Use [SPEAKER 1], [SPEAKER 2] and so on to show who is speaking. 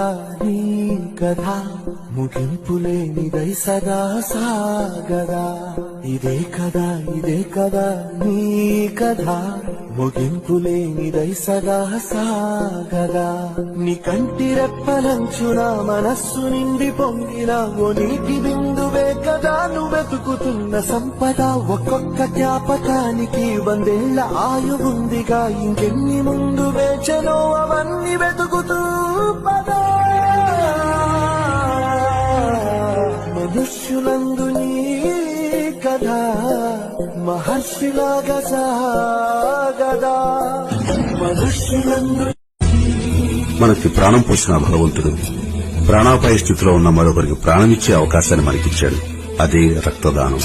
[SPEAKER 1] కదా నీ కథ ముగింపులేనిదై సదా సాగదా ఇదే కదా నీ కథ ముగింపులేనిదై సదా సాగదా నీ కంటి రెప్పలంచున మనస్సు నిండి పొంగిన ఓ నీటి బిందువే కదా నువ్వెతుకుతున్న సంపద ఒక్కొక్క జ్ఞాపకానికి 100 ఏళ్ల ఆయువుందిగా ఇంకెన్ని ముందు వేచనో అవన్నీ వెతుకుతూ పదా మనుష్యులందు నీ కథ మహర్షిలాగా సాగదా మనుష్యులందు
[SPEAKER 2] మనకి ప్రాణం పోసిన భగవంతుడు ప్రాణాపాయ స్థితిలో ఉన్న మరొకరికి ప్రాణమిచ్చే అవకాశాన్ని మనకిచ్చాడు. అదే రక్తదానం.